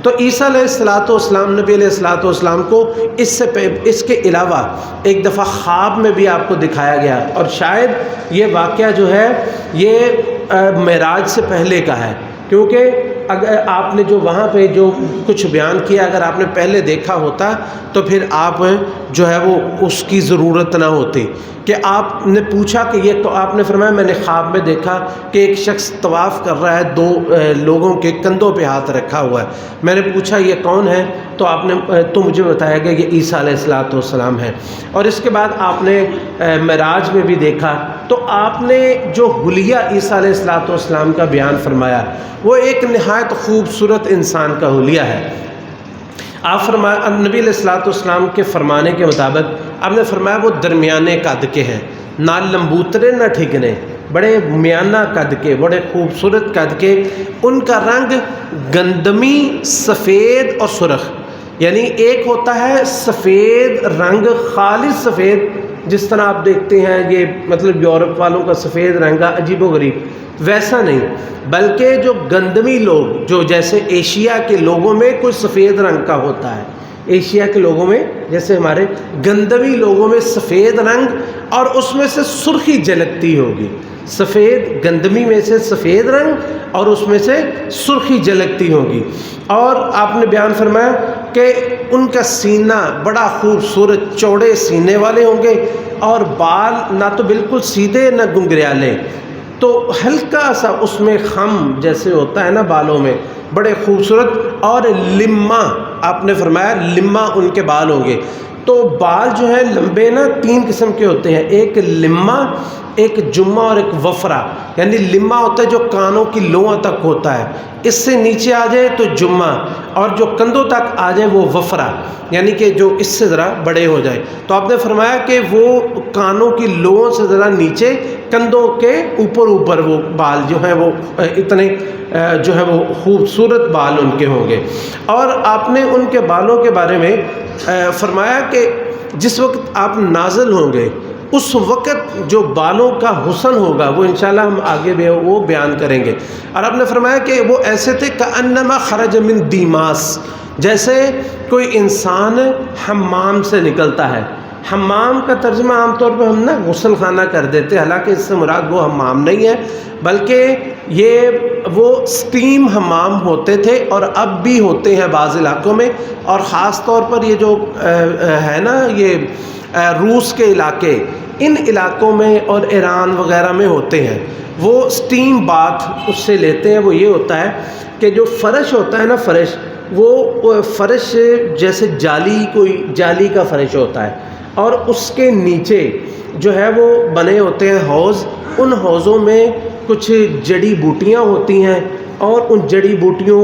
تو عیسیٰ علیہ السلام نبی علیہ السلام کو اس کے علاوہ ایک دفعہ خواب میں بھی آپ کو دکھایا گیا، اور شاید یہ واقعہ جو ہے یہ معراج سے پہلے کا ہے، کیونکہ اگر آپ نے جو وہاں پہ جو کچھ بیان کیا اگر آپ نے پہلے دیکھا ہوتا تو پھر آپ جو ہے وہ اس کی ضرورت نہ ہوتی، کہ آپ نے پوچھا کہ یہ، تو آپ نے فرمایا میں نے خواب میں دیکھا کہ ایک شخص طواف کر رہا ہے، دو لوگوں کے کندھوں پہ ہاتھ رکھا ہوا ہے، میں نے پوچھا یہ کون ہے، تو آپ نے تو مجھے بتایا گیا کہ عیسیٰ علیہ السلام ہے۔ اور اس کے بعد آپ نے معراج میں بھی دیکھا، تو آپ نے جو حلیہ عیسیٰ علیہ السلام کا بیان فرمایا وہ ایک نہایت خوبصورت انسان کا حلیہ ہے۔ آپ فرمایا نبی علیہ السلام کے فرمانے کے مطابق آپ نے فرمایا وہ درمیانے قد کے ہیں، نہ لمبوترے نہ ٹھگنے، بڑے میانہ قد کے، بڑے خوبصورت قد کے، ان کا رنگ گندمی، سفید اور سرخ، یعنی ایک ہوتا ہے سفید رنگ، خالص سفید، جس طرح آپ دیکھتے ہیں یہ مطلب یورپ والوں کا سفید رنگ عجیب و غریب، ویسا نہیں، بلکہ جو گندمی لوگ، جو جیسے ایشیا کے لوگوں میں کوئی سفید رنگ کا ہوتا ہے، ایشیا کے لوگوں میں جیسے ہمارے گندمی لوگوں میں سفید رنگ اور اس میں سے سرخی جھلکتی ہوگی، سفید گندمی میں سے سفید رنگ اور اس میں سے سرخی جھلکتی ہوگی۔ اور آپ نے بیان فرمایا کہ ان کا سینہ بڑا خوبصورت چوڑے سینے والے ہوں گے، اور بال نہ تو بالکل سیدھے نہ گنگریالے، تو ہلکا سا اس میں خم جیسے ہوتا ہے نا بالوں میں، بڑے خوبصورت، اور لما، آپ نے فرمایا لما ان کے بال ہوں گے۔ تو بال جو ہے لمبے نا تین قسم کے ہوتے ہیں، ایک لما، ایک جمعہ اور ایک وفرا، یعنی لما ہوتا ہے جو کانوں کی لوؤں تک ہوتا ہے، اس سے نیچے آ جائے تو جمعہ، اور جو کندھوں تک آ جائے وہ وفرا، یعنی کہ جو اس سے ذرا بڑے ہو جائے۔ تو آپ نے فرمایا کہ وہ کانوں کی لوؤں سے ذرا نیچے، کندھوں کے اوپر وہ بال جو ہیں وہ اتنے جو ہے وہ خوبصورت بال ان کے ہوں گے۔ اور آپ نے ان کے بالوں کے بارے میں فرمایا کہ جس وقت آپ نازل ہوں گے اس وقت جو بالوں کا حسن ہوگا وہ انشاءاللہ ہم آگے بھی وہ بیان کریں گے۔ اور آپ نے فرمایا کہ وہ ایسے تھے کأنما خرج من دیماس، جیسے کوئی انسان حمام سے نکلتا ہے۔ حمام کا ترجمہ عام طور پہ ہم نا غسل خانہ کر دیتے، حالانکہ اس سے مراد وہ حمام نہیں ہے، بلکہ یہ وہ سٹیم حمام ہوتے تھے، اور اب بھی ہوتے ہیں بعض علاقوں میں، اور خاص طور پر یہ جو ہے نا یہ روس کے علاقے، ان علاقوں میں اور ایران وغیرہ میں ہوتے ہیں، وہ سٹیم باتھ اس سے لیتے ہیں۔ وہ یہ ہوتا ہے کہ جو فرش ہوتا ہے نا، فرش، وہ فرش جیسے کوئی جالی کا فرش ہوتا ہے، اور اس کے نیچے جو ہے وہ بنے ہوتے ہیں حوض، ان حوضوں میں کچھ جڑی بوٹیاں ہوتی ہیں، اور ان جڑی بوٹیوں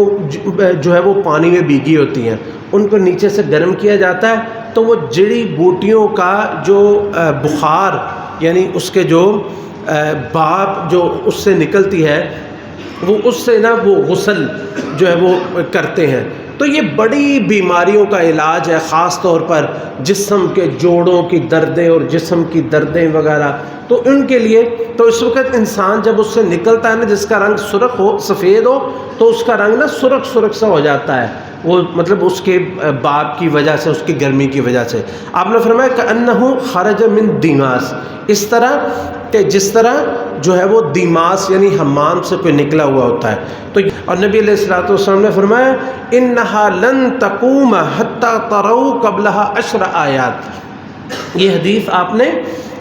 جو ہے وہ پانی میں بھیگی ہوتی ہیں، ان کو نیچے سے گرم کیا جاتا ہے، تو وہ جڑی بوٹیوں کا جو بخار، یعنی اس کے جو بھاپ جو اس سے نکلتی ہے، وہ اس سے نا وہ غسل جو ہے وہ کرتے ہیں۔ تو یہ بڑی بیماریوں کا علاج ہے، خاص طور پر جسم کے جوڑوں کی دردیں اور جسم کی دردیں وغیرہ، تو ان کے لیے تو اس وقت انسان جب اس سے نکلتا ہے نا، جس کا رنگ سرخ ہو، سفید ہو، تو اس کا رنگ نا سرخ سا ہو جاتا ہے، وہ مطلب اس کے باپ کی وجہ سے، اس کی گرمی کی وجہ سے۔ آپ نے فرمایا کہ انہ خرج من دیماس، اس طرح کہ جس طرح جو ہے وہ دیماس یعنی حمام سے کوئی نکلا ہوا ہوتا ہے۔ تو اور نبی علیہ الصلوۃ والسلام نے فرمایا انہا لن تقوم حتی تروا قبلہا 10 آیات، یہ حدیث آپ نے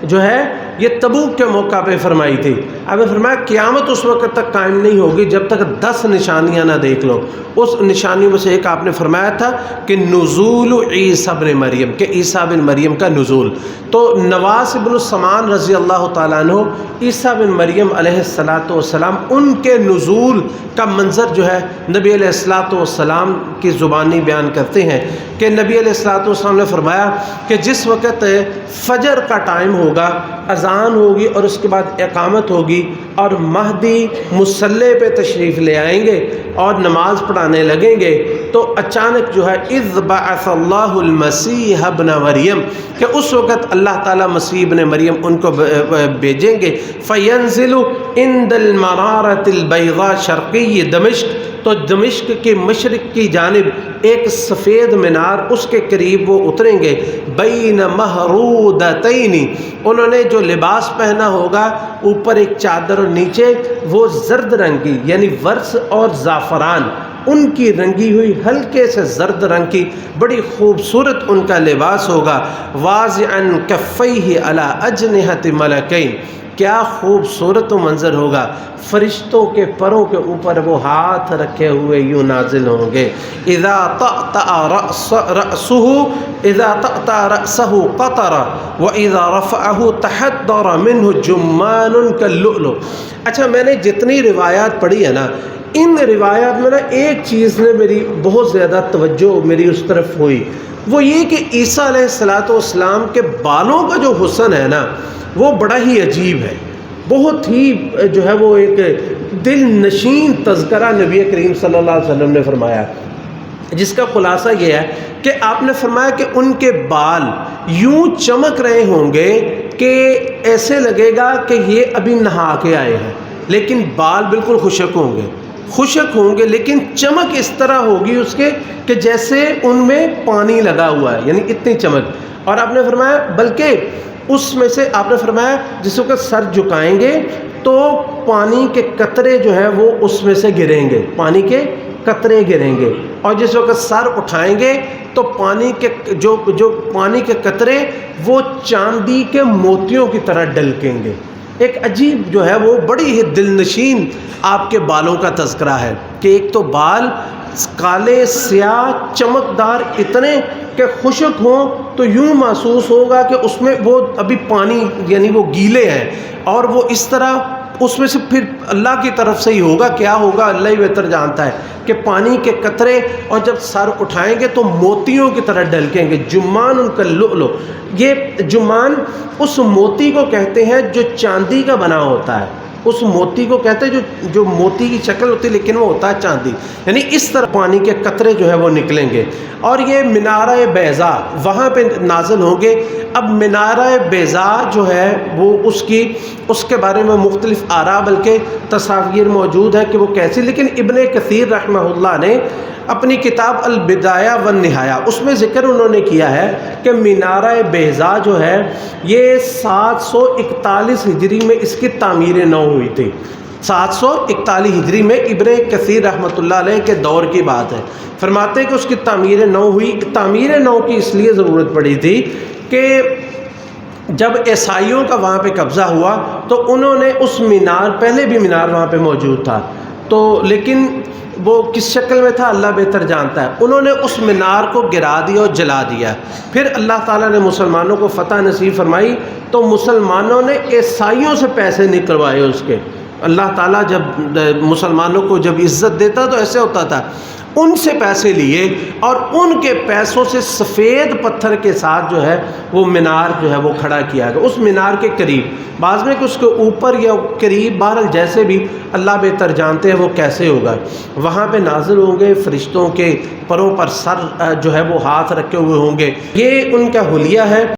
جو ہے یہ تبوک کے موقع پہ فرمائی تھی۔ آپ نے فرمایا قیامت اس وقت تک قائم نہیں ہوگی جب تک 10 نشانیاں نہ دیکھ لو۔ اس نشانیوں میں سے ایک آپ نے فرمایا تھا کہ نزول عیسیٰ بن مریم، کہ عیسیٰ بن مریم کا نزول۔ تو نواس بن السمان رضی اللہ تعالیٰ عنہ عیسیٰ بن مریم علیہ السلام ان کے نزول کا منظر جو ہے نبی علیہ السلام کی زبانی بیان کرتے ہیں کہ نبی علیہ السلام نے فرمایا کہ جس وقت فجر کا ٹائم ہوگا، اذان ہوگی اور اس کے بعد اقامت ہوگی، اور مہدی مصلی پہ تشریف لے آئیں گے اور نماز پڑھانے لگیں گے، تو اچانک جو ہے اذ بعث اللہ المسیح ابن مریم، کہ اس وقت اللہ تعالیٰ مسیح ابن مریم ان کو بھیجیں گے، فینزل، عند المنارۃ البیضاء شرقی دمشق، تو دمشق کے مشرق کی جانب ایک سفید مینار اس کے قریب وہ اتریں گے، بین مہرودتین، انہوں نے جو لباس پہنا ہوگا اوپر ایک چادر اور نیچے وہ زرد رنگ کی، یعنی ورس اور زعفران ان کی رنگی ہوئی ہلکے سے زرد رنگ کی بڑی خوبصورت ان کا لباس ہوگا، واضعا کفیہ علی اجنحۃ ملکین، کیا خوبصورت و منظر ہوگا، فرشتوں کے پروں کے اوپر وہ ہاتھ رکھے ہوئے یوں نازل ہوں گے، اذا طأطأ رأسه قطر واذا رفعه تحدر منه جمان كاللؤلؤ۔ اچھا، میں نے جتنی روایات پڑھی ہے نا، ان روایات میں نا ایک چیز نے میری بہت زیادہ توجہ میری اس طرف ہوئی، وہ یہ کہ عیسیٰ علیہ السلام کے بالوں کا جو حسن ہے نا وہ بڑا ہی عجیب ہے، بہت ہی جو ہے وہ ایک دل نشین تذکرہ نبی کریم صلی اللہ علیہ وسلم نے فرمایا، جس کا خلاصہ یہ ہے کہ آپ نے فرمایا کہ ان کے بال یوں چمک رہے ہوں گے کہ ایسے لگے گا کہ یہ ابھی نہا کے آئے ہیں، لیکن بال بالکل خشک ہوں گے لیکن چمک اس طرح ہوگی اس کے کہ جیسے ان میں پانی لگا ہوا ہے، یعنی اتنی چمک۔ اور آپ نے فرمایا بلکہ اس میں سے آپ نے فرمایا جس وقت سر جھکائیں گے تو پانی کے قطرے جو ہیں وہ اس میں سے گریں گے، پانی کے قطرے گریں گے، اور جس وقت سر اٹھائیں گے تو پانی کے جو پانی کے قطرے وہ چاندی کے موتیوں کی طرح ڈلکیں گے۔ ایک عجیب جو ہے وہ بڑی ہی دل نشین آپ کے بالوں کا تذکرہ ہے کہ ایک تو بال کالے سیاہ چمکدار اتنے کہ خشک ہوں تو یوں محسوس ہوگا کہ اس میں وہ ابھی پانی یعنی وہ گیلے ہیں، اور وہ اس طرح اس میں سے پھر اللہ کی طرف سے ہی ہوگا، کیا ہوگا اللہ ہی بہتر جانتا ہے، کہ پانی کے قطرے اور جب سر اٹھائیں گے تو موتیوں کی طرح ڈلکیں گے، جمان ان کا لؤلؤ۔ یہ جمان اس موتی کو کہتے ہیں جو چاندی کا بنا ہوتا ہے، اس موتی کو کہتے ہیں جو موتی کی شکل ہوتی ہے لیکن وہ ہوتا ہے چاندی، یعنی اس طرح پانی کے قطرے جو ہے وہ نکلیں گے، اور یہ منارہ بیضاء وہاں پہ نازل ہوں گے۔ اب منارہ بیضاء جو ہے وہ اس کے بارے میں مختلف آراء بلکہ تصاویر موجود ہے کہ وہ کیسی، لیکن ابن کثیر رحمہ اللہ نے اپنی کتاب البدایہ والنہایہ اس میں ذکر انہوں نے کیا ہے کہ منارہ بیضاء جو ہے یہ 741 ہجری میں اس کی تعمیر نو ہوئی تھی، 741 ہجری میں ابن کثیر رحمۃ اللہ علیہ کے دور کی بات ہے۔ فرماتے ہیں کہ اس کی تعمیر نو ہوئی، تعمیر نو کی اس لیے ضرورت پڑی تھی کہ جب عیسائیوں کا وہاں پہ قبضہ ہوا تو انہوں نے اس مینار، پہلے بھی مینار وہاں پہ موجود تھا تو لیکن وہ کس شکل میں تھا اللہ بہتر جانتا ہے، انہوں نے اس مینار کو گرا دیا اور جلا دیا، پھر اللہ تعالیٰ نے مسلمانوں کو فتح نصیب فرمائی تو مسلمانوں نے عیسائیوں سے پیسے نکلوائے اس کے۔ اللہ تعالیٰ جب مسلمانوں کو جب عزت دیتا تو ایسے ہوتا تھا، ان سے پیسے لیے اور ان کے پیسوں سے سفید پتھر کے ساتھ جو ہے وہ مینار جو ہے وہ کھڑا کیا گیا، اس مینار کے قریب، بعض میں کہ اس کے اوپر یا قریب، بہرحال جیسے بھی اللہ بہتر جانتے ہیں وہ کیسے ہوگا، وہاں پہ نازل ہوں گے، فرشتوں کے پروں پر سر جو ہے وہ ہاتھ رکھے ہوئے ہوں گے، یہ ان کا حلیہ ہے۔